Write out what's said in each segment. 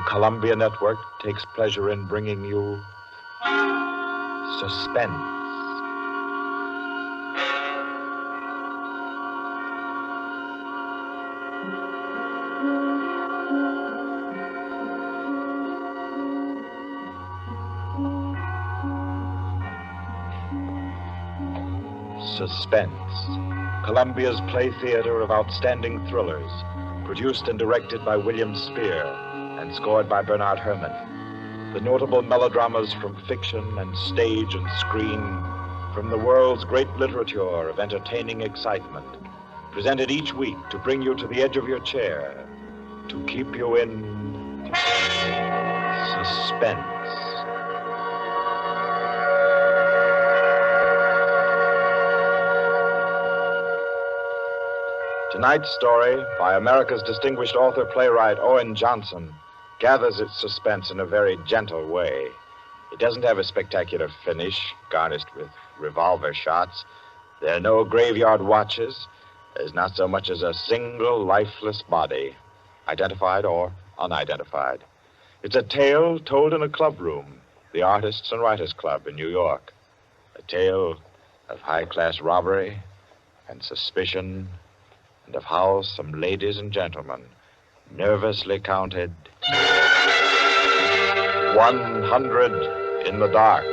Columbia Network takes pleasure in bringing you Suspense. Suspense, Columbia's play theater of outstanding thrillers, produced and directed by William Spear and scored by Bernard Herrmann. The notable melodramas from fiction and stage and screen, from the world's great literature of entertaining excitement, presented each week to bring you to the edge of your chair, to keep you in suspense. Tonight's story, by America's distinguished author-playwright Owen Johnson, gathers its suspense in a very gentle way. It doesn't have a spectacular finish, garnished with revolver shots. There are no graveyard watches. There's not so much as a single lifeless body, identified or unidentified. It's a tale told in a club room, the Artists and Writers Club in New York. A tale of high-class robbery and suspicion, and of how some ladies and gentlemen nervously counted 100 in the dark.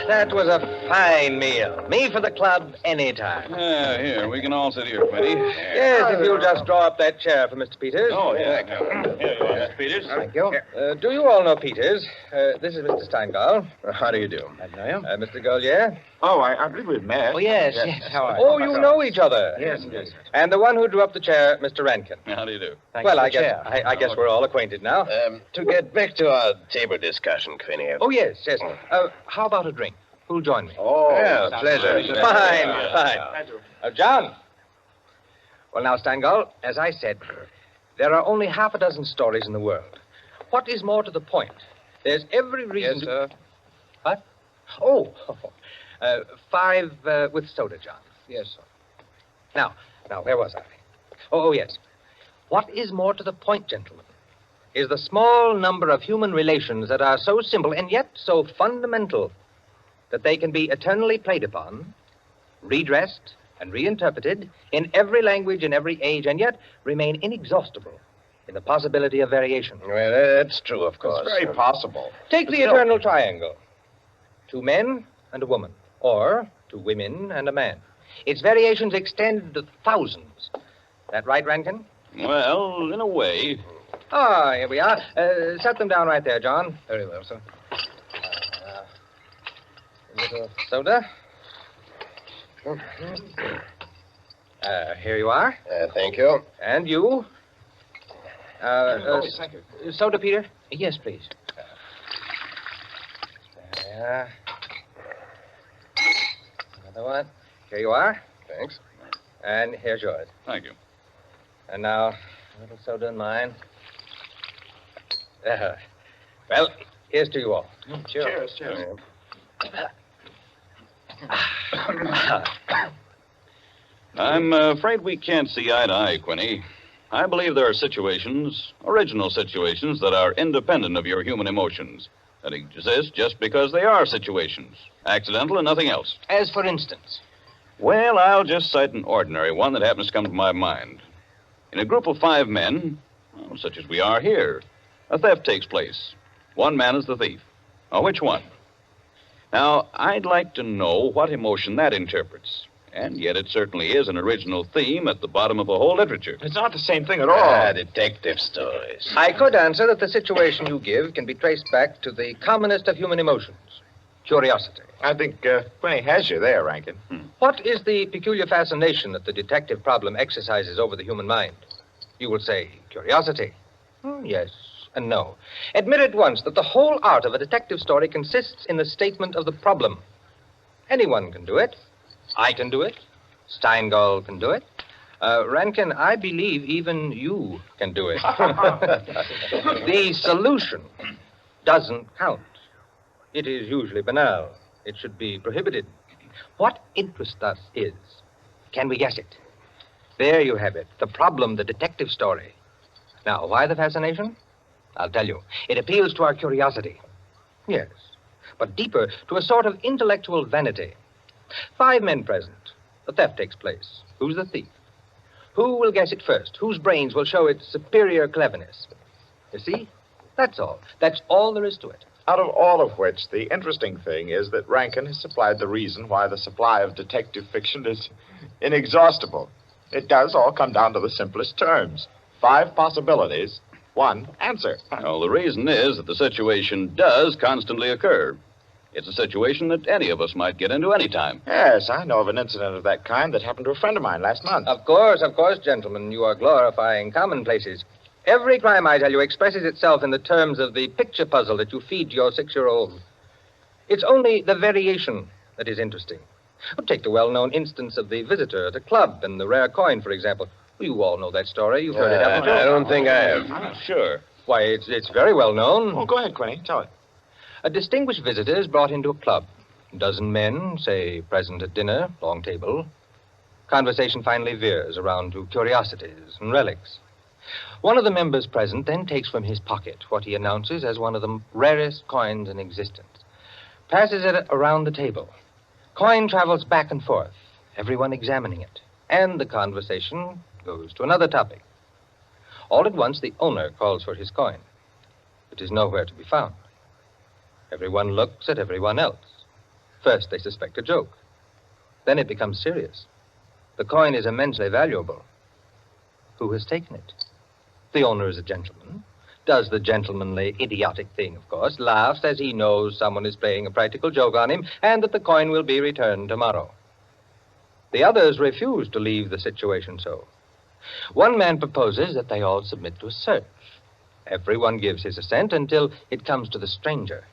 That was a fine meal. Me for the club anytime. Here, we can all sit here, Quinty. Yes, if you'll just draw up that chair for Mr. Peters. Oh, yeah. Here you are, Mr. Peters. Thank you. Do you all know Peters? This is Mr. Steingall. How do you do? I know you. Mr. Golier. Oh, I believe we've met. Oh, yes. How are you? Oh, you know each other. Yes. And the one who drew up the chair, Mr. Rankin. How do you do? Well, I guess we're all acquainted now. To get back to our table discussion, Quinny. Oh, yes. How about a drink? Who'll join me? Oh, yeah, pleasure. Fine. John. Well, now, Steingall, as I said, there are only half a dozen stories in the world. What is more to the point? There's every reason Yes, sir. What? Oh, 5 with soda, John. Yes, sir. Now, where was I? Oh, yes. What is more to the point, gentlemen, is the small number of human relations that are so simple and yet so fundamental that they can be eternally played upon, redressed, and reinterpreted in every language, in every age, and yet remain inexhaustible in the possibility of variation. Well, that's true, of course. It's very possible. Take the eternal triangle. 2 men and a woman, or 2 women and a man. Its variations extend to thousands. That right, Rankin? Well, in a way. Ah, here we are. Set them down right there, John. Very well, sir. A little soda. Here you are. Thank you. And you. Thank you. Soda, Peter? Yes, please. There. Another one. Here you are. Thanks. And here's yours. Thank you. And now, a little soda in mine. Well, here's to you all. Cheers. I'm afraid we can't see eye to eye, Quinny. I believe there are situations, original situations, that are independent of your human emotions, that exist just because they are situations, accidental and nothing else. As for instance? Well, I'll just cite an ordinary one that happens to come to my mind. In a group of 5 men, well, such as we are here, a theft takes place. One man is the thief. Now, which one? Now, I'd like to know what emotion that interprets. And yet it certainly is an original theme at the bottom of a whole literature. It's not the same thing at all. Detective stories. I could answer that the situation you give can be traced back to the commonest of human emotions, curiosity. I think Quinny has you there, Rankin. What is the peculiar fascination that the detective problem exercises over the human mind? You will say curiosity. Yes and no. Admit at once that the whole art of a detective story consists in the statement of the problem. Anyone can do it. I can do it. Steingall can do it. Rankin, I believe even you can do it. The solution doesn't count. It is usually banal. It should be prohibited. What interests us is, can we guess it? There you have it, the problem, the detective story. Now, why the fascination? I'll tell you. It appeals to our curiosity. Yes, but deeper, to a sort of intellectual vanity. 5 men present. The theft takes place. Who's the thief? Who will guess it first? Whose brains will show its superior cleverness? You see? That's all. That's all there is to it. Out of all of which, the interesting thing is that Rankin has supplied the reason why the supply of detective fiction is inexhaustible. It does all come down to the simplest terms. 5 possibilities, 1 answer. Well, the reason is that the situation does constantly occur. It's a situation that any of us might get into any time. Yes, I know of an incident of that kind that happened to a friend of mine last month. Of course, gentlemen. You are glorifying commonplaces. Every crime, I tell you, expresses itself in the terms of the picture puzzle that you feed to your 6-year-old. It's only the variation that is interesting. Well, take the well-known instance of the visitor at a club and the rare coin, for example. Well, you all know that story. You've heard it, haven't you? I don't think I have. Sure. Why, it's very well known. Oh, go ahead, Quinny. Tell it. A distinguished visitor is brought into a club. A dozen men, say, present at dinner, long table. Conversation finally veers around to curiosities and relics. One of the members present then takes from his pocket what he announces as one of the rarest coins in existence. Passes it around the table. Coin travels back and forth, everyone examining it. And the conversation goes to another topic. All at once, the owner calls for his coin. It is nowhere to be found. Everyone looks at everyone else. First, they suspect a joke. Then it becomes serious. The coin is immensely valuable. Who has taken it? The owner is a gentleman. Does the gentlemanly, idiotic thing, of course. Laughs as he knows someone is playing a practical joke on him and that the coin will be returned tomorrow. The others refuse to leave the situation so. One man proposes that they all submit to a search. Everyone gives his assent until it comes to the stranger.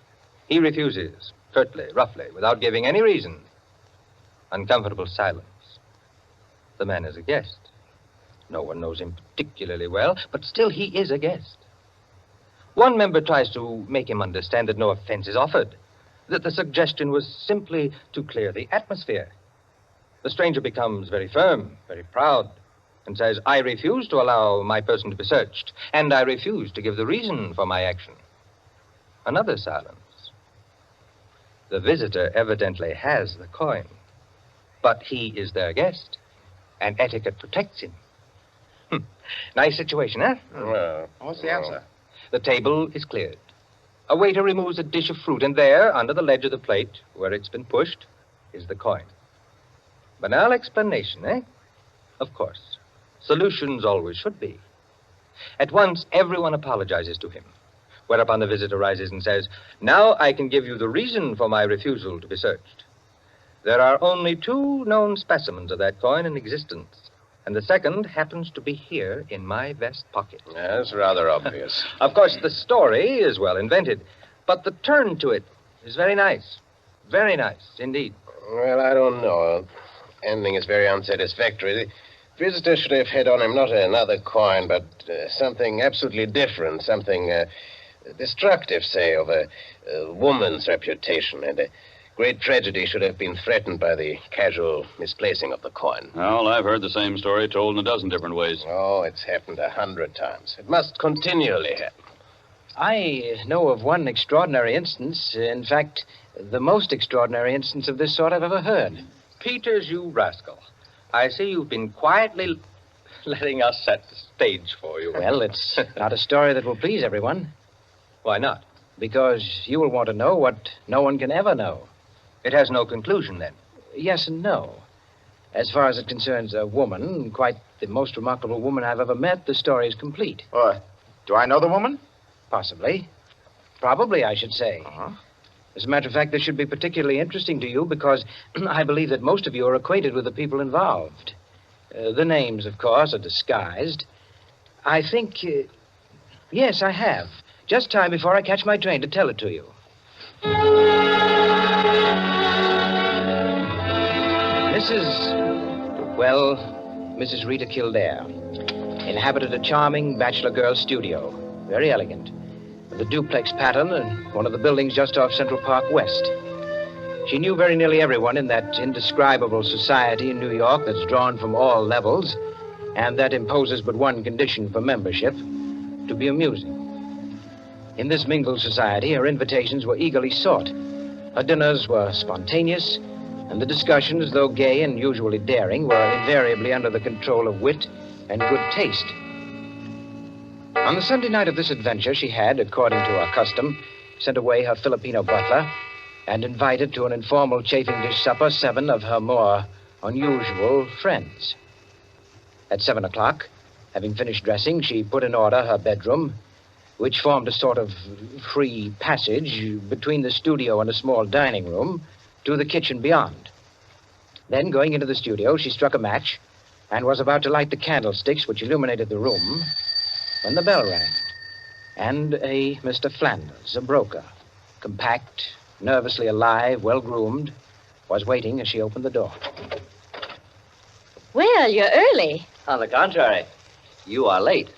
He refuses, curtly, roughly, without giving any reason. Uncomfortable silence. The man is a guest. No one knows him particularly well, but still he is a guest. One member tries to make him understand that no offense is offered, that the suggestion was simply to clear the atmosphere. The stranger becomes very firm, very proud, and says, I refuse to allow my person to be searched, and I refuse to give the reason for my action. Another silence. The visitor evidently has the coin, but he is their guest, and etiquette protects him. Nice situation, huh? Well, What's the answer? The table is cleared. A waiter removes a dish of fruit, and there, under the ledge of the plate, where it's been pushed, is the coin. Banal explanation, eh? Of course. Solutions always should be. At once, everyone apologizes to him, whereupon the visitor rises and says, now I can give you the reason for my refusal to be searched. There are only 2 known specimens of that coin in existence, and the second happens to be here in my vest pocket. that's rather obvious. Of course, the story is well invented, but the turn to it is very nice. Very nice, indeed. Well, I don't know. Ending is very unsatisfactory. The visitor should have had on him not another coin, but something absolutely different, something destructive, say, of a woman's reputation. And a great tragedy should have been threatened by the casual misplacing of the coin. Well, I've heard the same story told in a dozen different ways. Oh, it's happened 100 times. It must continually happen. I know of one extraordinary instance. In fact, the most extraordinary instance of this sort I've ever heard. Peters, you rascal. I see you've been quietly letting us set the stage for you. Well, it's not a story that will please everyone, Why not? because you will want to know what no one can ever know. It has no conclusion, then. Yes and no. As far as it concerns a woman, quite the most remarkable woman I've ever met, the story is complete. Do I know the woman? Possibly. Probably, I should say. Uh-huh. As a matter of fact, this should be particularly interesting to you because I believe that most of you are acquainted with the people involved. The names, of course, are disguised. I think, yes, I have. Just time before I catch my train to tell it to you. Mrs. Rita Kildare inhabited a charming bachelor girl studio. Very elegant. With a duplex pattern and one of the buildings just off Central Park West. She knew very nearly everyone in that indescribable society in New York that's drawn from all levels and that imposes but one condition for membership, to be amusing. In this mingled society, her invitations were eagerly sought. Her dinners were spontaneous, and the discussions, though gay and usually daring, were invariably under the control of wit and good taste. On the Sunday night of this adventure, she had, according to her custom, sent away her Filipino butler and invited to an informal chafing dish supper 7 of her more unusual friends. At 7 o'clock, having finished dressing, she put in order her bedroom, which formed a sort of free passage between the studio and a small dining room to the kitchen beyond. Then, going into the studio, she struck a match and was about to light the candlesticks which illuminated the room when the bell rang. And a Mr. Flanders, a broker, compact, nervously alive, well-groomed, was waiting as she opened the door. Well, you're early. On the contrary, you are late.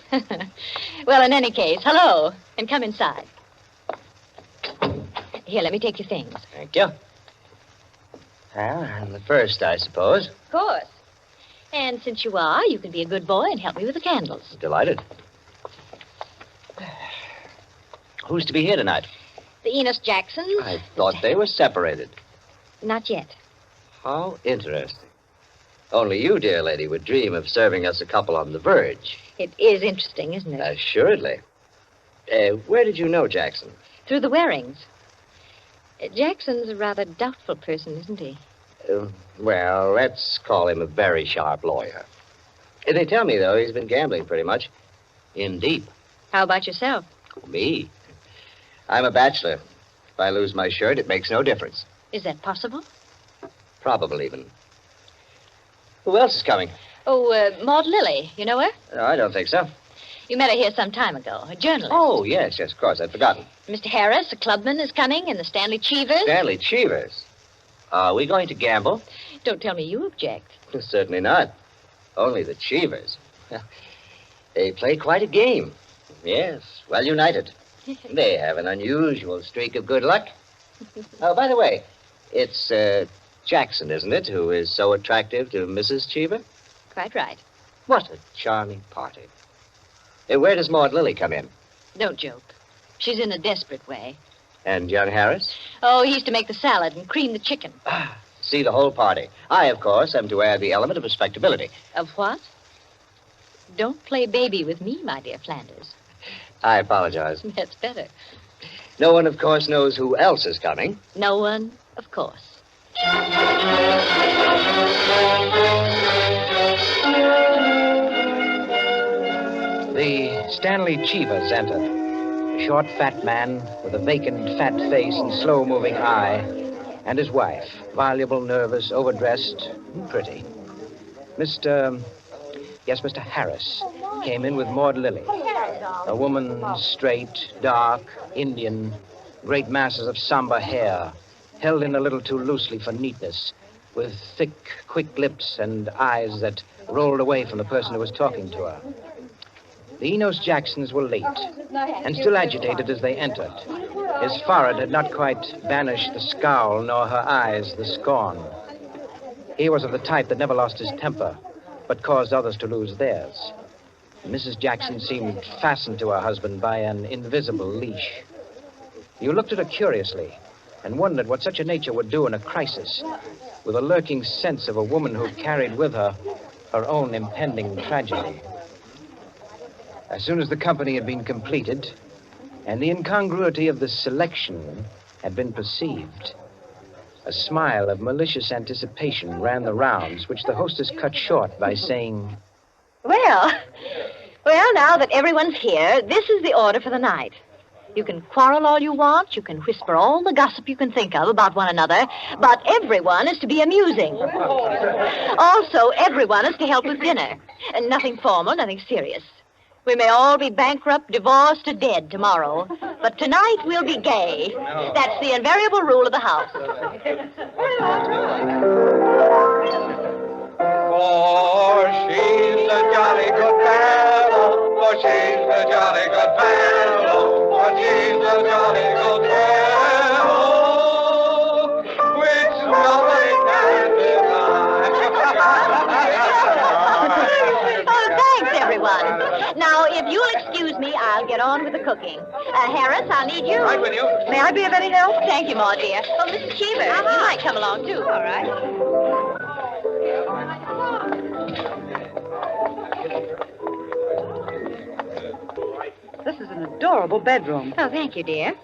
Well, in any case, hello, and come inside. Here, let me take your things. Thank you. Well, I'm the first, I suppose. Of course. And since you are, you can be a good boy and help me with the candles. Delighted. Who's to be here tonight? The Enos Jacksons. I thought they were separated. Not yet. How interesting. Only you, dear lady, would dream of serving us a couple on the verge. It is interesting, isn't it? Assuredly. Where did you know Jackson? Through the Warings. Jackson's a rather doubtful person, isn't he? Well, let's call him a very sharp lawyer. They tell me, though, he's been gambling pretty much. In deep. How about yourself? Me? I'm a bachelor. If I lose my shirt, it makes no difference. Is that possible? Probable, even. Who else is coming? Oh, Maud Lily. You know her? I don't think so. You met her here some time ago. A journalist. Oh, yes, of course. I'd forgotten. Mr. Harris, a clubman, is coming, and the Stanley Cheevers. Stanley Cheevers? Are we going to gamble? Don't tell me you object. Certainly not. Only the Cheevers. They play quite a game. Yes, well united. They have an unusual streak of good luck. Oh, by the way, it's Jackson, isn't it, who is so attractive to Mrs. Cheever? Quite right. What a charming party. Where does Maud Lily come in? Don't joke. She's in a desperate way. And young Harris? Oh, he's to make the salad and cream the chicken. See the whole party. I, of course, am to add the element of respectability. Of what? Don't play baby with me, my dear Flanders. I apologize. That's better. No one, of course, knows who else is coming. No one, of course. The Stanley Cheevers entered. A short, fat man with a vacant, fat face and slow-moving eye, and his wife, voluble, nervous, overdressed, and pretty. Mr. Harris came in with Maud Lily. A woman, straight, dark, Indian, great masses of somber hair, held in a little too loosely for neatness, with thick, quick lips and eyes that rolled away from the person who was talking to her. The Enos Jacksons were late, and still agitated as they entered. His forehead had not quite banished the scowl, nor her eyes the scorn. He was of the type that never lost his temper, but caused others to lose theirs. Mrs. Jackson seemed fastened to her husband by an invisible leash. You looked at her curiously and wondered what such a nature would do in a crisis, with a lurking sense of a woman who carried with her her own impending tragedy. As soon as the company had been completed and the incongruity of the selection had been perceived, a smile of malicious anticipation ran the rounds, which the hostess cut short by saying, Well, now that everyone's here, this is the order for the night. You can quarrel all you want, you can whisper all the gossip you can think of about one another, but everyone is to be amusing. Also, everyone is to help with dinner. And nothing formal, nothing serious. We may all be bankrupt, divorced, or dead tomorrow, but tonight we'll be gay. That's the invariable rule of the house. For she's a jolly good fellow, for she's a jolly good fellow, for she's a jolly good fellow. Oh, thanks, everyone. Now, if you'll excuse me, I'll get on with the cooking. Harris, I'll need you. Right with you. May I be of any help? Thank you, Maud, dear. Oh, Mrs. Cheever, you might come along, too. All right. This is an adorable bedroom. Oh, thank you, dear.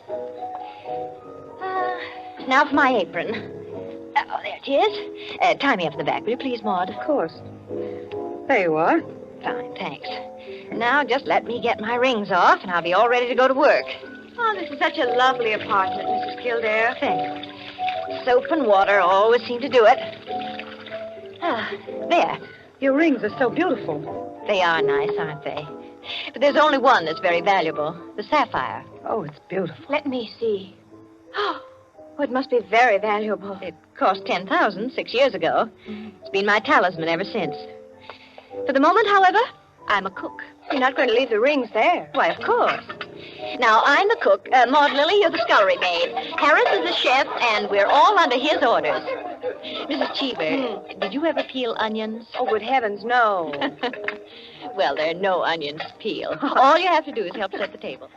Now for my apron. Oh, there it is. Tie me up in the back, will you please, Maud? Of course. There you are. Fine, thanks. Now just let me get my rings off, and I'll be all ready to go to work. Oh, this is such a lovely apartment, Mrs. Kildare. Thanks. Soap and water always seem to do it. Ah, there. Your rings are so beautiful. They are nice, aren't they? But there's only one that's very valuable, the sapphire. Oh, it's beautiful. Let me see. Oh, it must be very valuable. It cost $10,000 6 years ago. It's been my talisman ever since. For the moment, however, I'm a cook. You're not going to leave the rings there. Why, of course. Now, I'm the cook. Maud Lily, you're the scullery maid. Harris is the chef, and we're all under his orders. Mrs. Cheever, did you ever peel onions? Oh, good heavens, no. Well, there are no onions to peel. All you have to do is help set the table.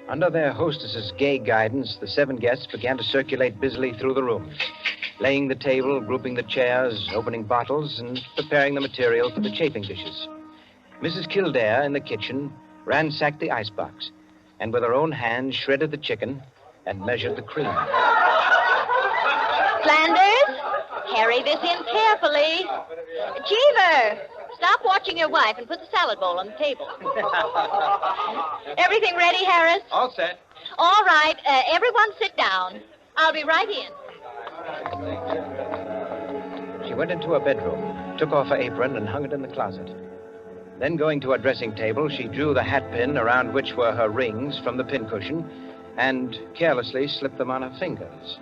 Under their hostess's gay guidance, the 7 guests began to circulate busily through the room, laying the table, grouping the chairs, opening bottles, and preparing the material for the chafing dishes. Mrs. Kildare, in the kitchen, ransacked the icebox, and with her own hands shredded the chicken and measured the cream. Flanders, carry this in carefully. Cheever, stop watching your wife and put the salad bowl on the table. Everything ready, Harris? All set. All right. Everyone sit down. I'll be right in. She went into her bedroom, took off her apron, and hung it in the closet. Then, going to her dressing table, she drew the hat pin around which were her rings from the pincushion and carelessly slipped them on her fingers.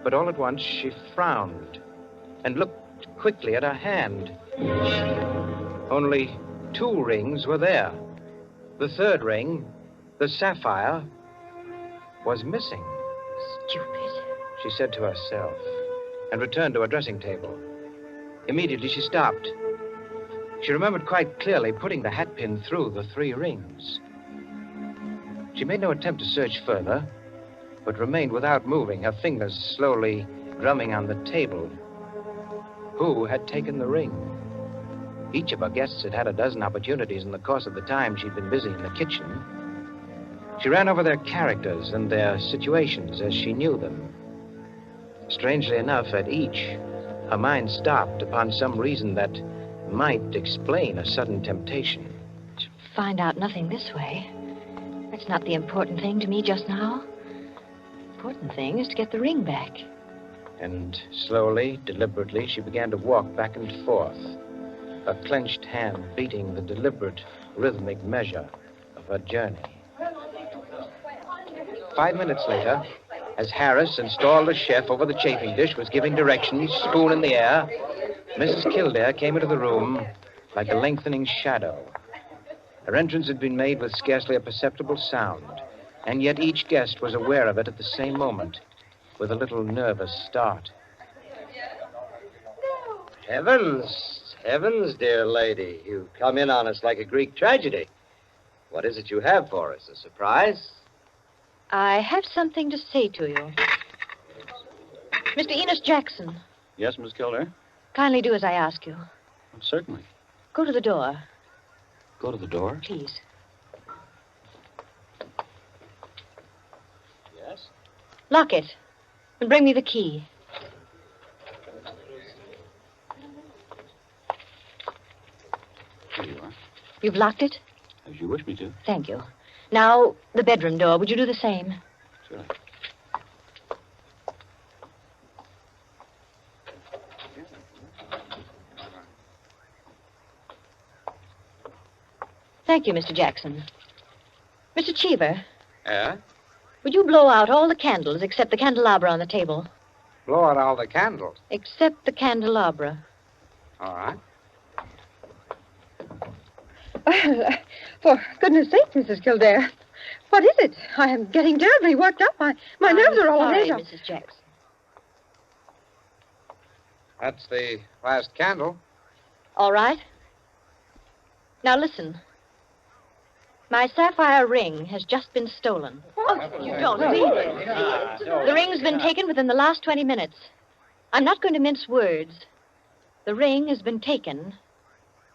But all at once, she frowned and looked quickly at her hand. Only 2 rings were there. The 3rd ring, the sapphire, was missing. Stupid. She said to herself, and returned to her dressing table. Immediately, she stopped. She remembered quite clearly putting the hat pin through the 3 rings. She made no attempt to search further, but remained without moving, her fingers slowly drumming on the table. Who had taken the ring? Each of our guests had had a dozen opportunities in the course of the time she'd been busy in the kitchen. She ran over their characters and their situations as she knew them. Strangely enough, at each, her mind stopped upon some reason that might explain a sudden temptation. Find out nothing this way. That's not the important thing to me just now. The important thing is to get the ring back. And slowly, deliberately, she began to walk back and forth, her clenched hand beating the deliberate, rhythmic measure of her journey. 5 minutes later, as Harris, installed as chef over the chafing dish, was giving directions, spoon in the air, Mrs. Kildare came into the room like a lengthening shadow. Her entrance had been made with scarcely a perceptible sound, and yet each guest was aware of it at the same moment, with a little nervous start. Heavens, heavens, dear lady. You've come in on us like a Greek tragedy. What is it you have for us? A surprise? I have something to say to you. Mr. Enos Jackson, Yes, Miss Kildare? kindly do as I ask you. Certainly. Go to the door, Go to the door. please. Yes? Lock it and bring me the key. Here you are. You've locked it? As you wish me to. Thank you. Now, the bedroom door. Would you do the same? Sure. Thank you, Mr. Jackson. Mr. Cheever, Yeah? would you blow out all the candles except the candelabra on the table? Blow out all the candles. Except the candelabra. All right. For goodness sake, Mrs. Kildare. What is it? I am getting terribly worked up. My nerves are all sorry, ahead. Mrs. Jackson. That's the last candle. All right. Now listen. My sapphire ring has just been stolen. You don't mean it. The ring's been taken within the last 20 minutes. I'm not going to mince words. The ring has been taken,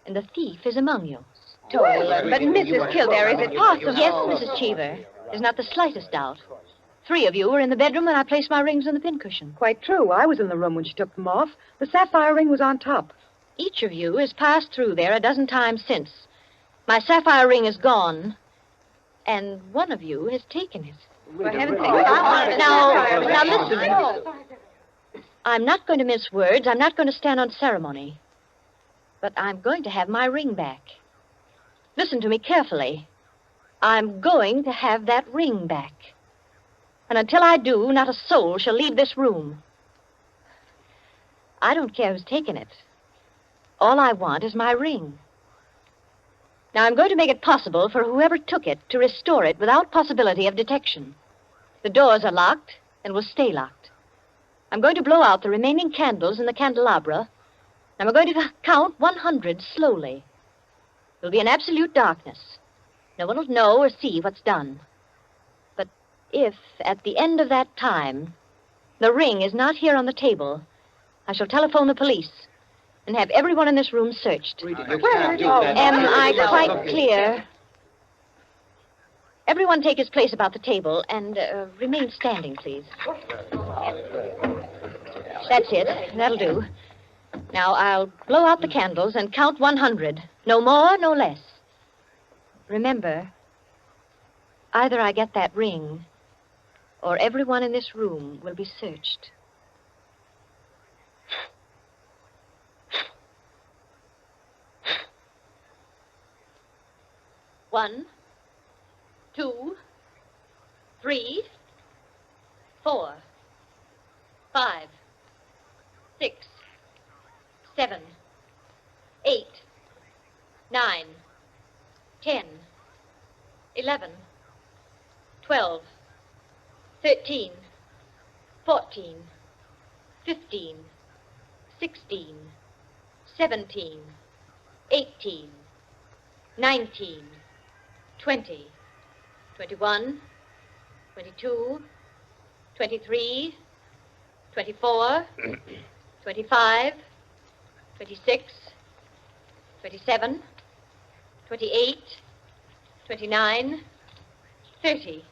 and the thief is among you. But Mrs. Kildare, is it possible? Yes, Mrs. Cheever. There's not the slightest doubt. 3 of you were in the bedroom when I placed my rings on the pincushion. Quite true. I was in the room when she took them off. The sapphire ring was on top. Each of you has passed through there a dozen times since. My sapphire ring is gone, and one of you has taken it. For heaven's sake. Now listen. I'm not going to mince words. I'm not going to stand on ceremony. But I'm going to have my ring back. Listen to me carefully. I'm going to have that ring back. And until I do, not a soul shall leave this room. I don't care who's taken it. All I want is my ring. Now, I'm going to make it possible for whoever took it to restore it without possibility of detection. The doors are locked and will stay locked. I'm going to blow out the remaining candles in the candelabra, and I'm going to count 100 slowly. There'll be an absolute darkness. No one will know or see what's done. But if, at the end of that time, the ring is not here on the table, I shall telephone the police and have everyone in this room searched. Am I quite clear? Everyone take his place about the table and remain standing, please. That's it. That'll do. Now, I'll blow out the candles and count 100. No more, no less. Remember, either I get that ring, or everyone in this room will be searched. One, 2, 3, 4, 5, 6, 7, 8, 9, 10, 11, 12, 13, 14, 15, 16, 17, 18, 19, 20, 21, 22, 23, 24, 25, 26, 27, 28, 29, 30,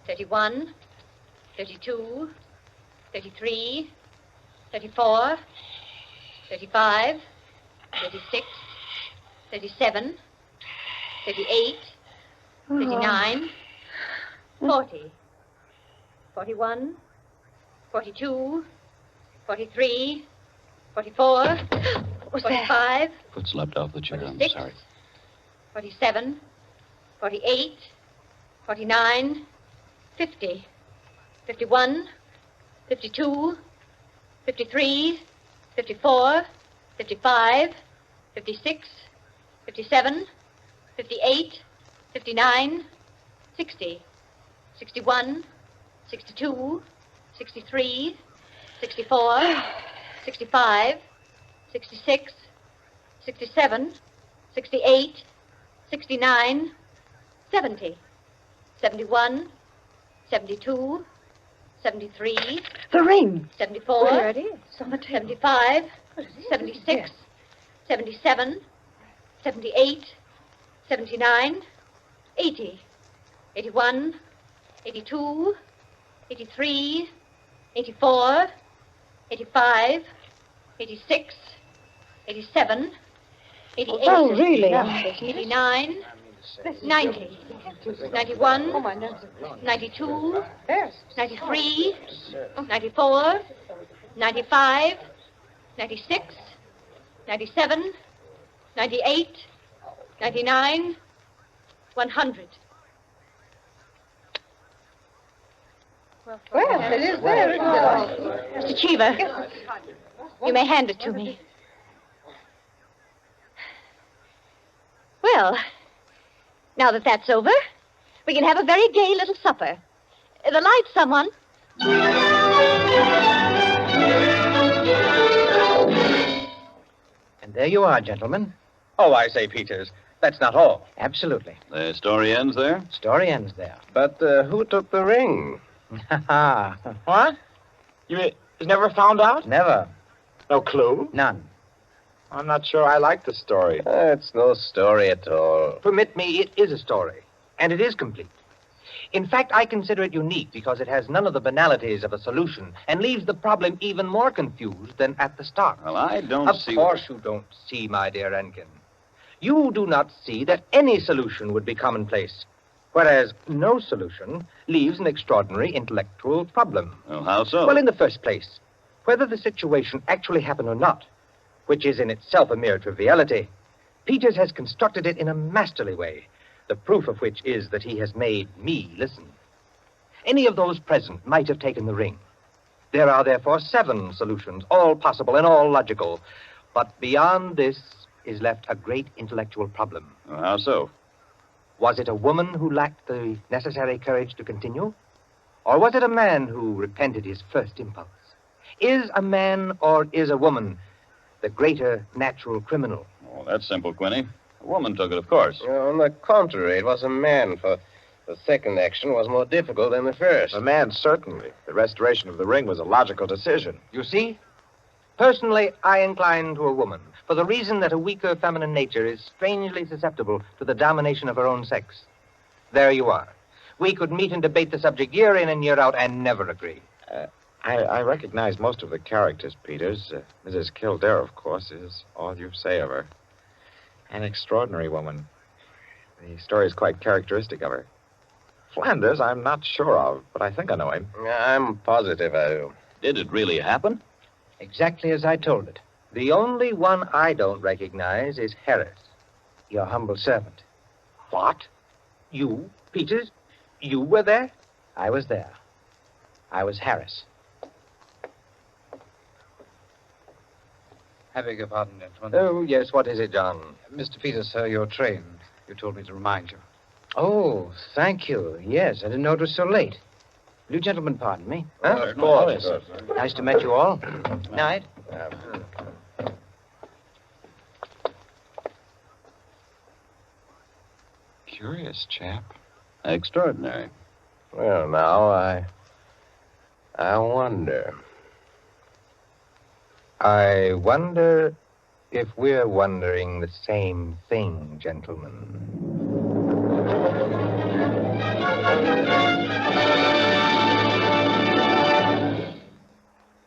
31, 32, 33, 34, 35, 36, 37, 38, 39, 40, 41, 42, 43, 44, 45, Foot slipped off the chair. I'm 46, sorry. 47, 48, 49, 50, 51, 52, 53, 54, 55, 56, 57, 58, 59, 60, 61, 62, 63, 64, 65, 66, 67, 68, 69, 70, 71, 72, 73, The ring. 74, There it is. On the table. 75, 76, 77, 78, 79, 80, 81, 82, 83, 84, 85, 86, 87, 88, Oh, really? 89, 90, 91, 92, 93, 94, 95, 96, 97, 98, 99, 100. Well, it is there. Mr. Cheever, you may hand it to me. Well, now that that's over, We can have a very gay little supper. The lights, someone. And there you are, gentlemen. Oh, I say, Peters, that's not all. Absolutely. The story ends there? Story ends there. But who took the ring? What? You never found out? Never. No clue? None. I'm not sure I like the story. It's no story at all. Permit me, it is a story, and it is complete. In fact, I consider it unique because it has none of the banalities of a solution and leaves the problem even more confused than at the start. Well, I don't Of see... course you don't see, my dear Rankin. You do not see that any solution would be commonplace, whereas no solution leaves an extraordinary intellectual problem. Well, how so? Well, in the first place, whether the situation actually happened or not, which is in itself a mere triviality, Peters has constructed it in a masterly way, the proof of which is that he has made me listen. Any of those present might have taken the ring. There are therefore 7 solutions, all possible and all logical. But beyond this is left a great intellectual problem. Well, how so? Was it a woman who lacked the necessary courage to continue? Or was it a man who repented his first impulse? Is a man or is a woman the greater natural criminal? Oh, that's simple, Quinny. A woman took it, of course. On the contrary, it was a man, for the second action was more difficult than the first. A man, certainly. The restoration of the ring was a logical decision. You see? Personally, I incline to a woman, for the reason that a weaker feminine nature is strangely susceptible to the domination of her own sex. There you are. We could meet and debate the subject year in and year out and never agree. I recognize most of the characters, Peters. Mrs. Kildare, of course, is all you say of her. An extraordinary woman. The story is quite characteristic of her. Flanders, I'm not sure of, but I think I know him. I'm positive I do. Did it really happen? Exactly as I told it. The only one I don't recognize is Harris. Your humble servant. What? You, Peters? You were there? I was there. I was Harris. I beg your pardon, gentlemen. Oh, yes. What is it, John? Mr. Peters, sir, your train. You told me to remind you. Oh, thank you. Yes, I didn't know it was so late. Will you gentlemen pardon me? Huh? Of course. Nice to meet you all. Night. Curious chap. Extraordinary. Well, now, I wonder. I wonder if we're wondering the same thing, gentlemen.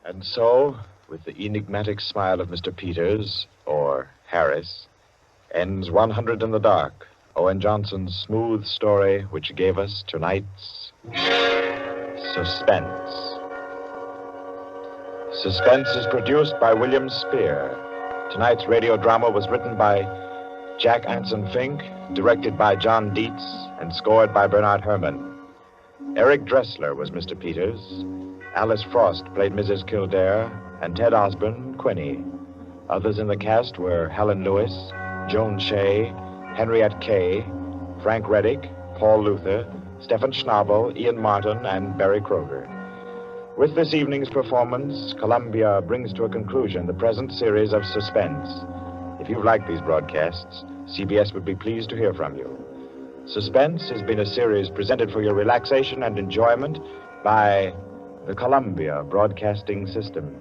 And so, with the enigmatic smile of Mr. Peters, or Harris, ends 100 in the Dark, Owen Johnson's smooth story which gave us tonight's Suspense. Suspense is produced by William Spear. Tonight's radio drama was written by Jack Anson Fink, directed by John Dietz, and scored by Bernard Herrmann. Eric Dressler was Mr. Peters. Alice Frost played Mrs. Kildare, and Ted Osborne, Quinny. Others in the cast were Helen Lewis, Joan Shea, Henriette Kay, Frank Reddick, Paul Luther, Stephen Schnabel, Ian Martin, and Barry Kroger. With this evening's performance, Columbia brings to a conclusion the present series of Suspense. If you've liked these broadcasts, CBS would be pleased to hear from you. Suspense has been a series presented for your relaxation and enjoyment by the Columbia Broadcasting System.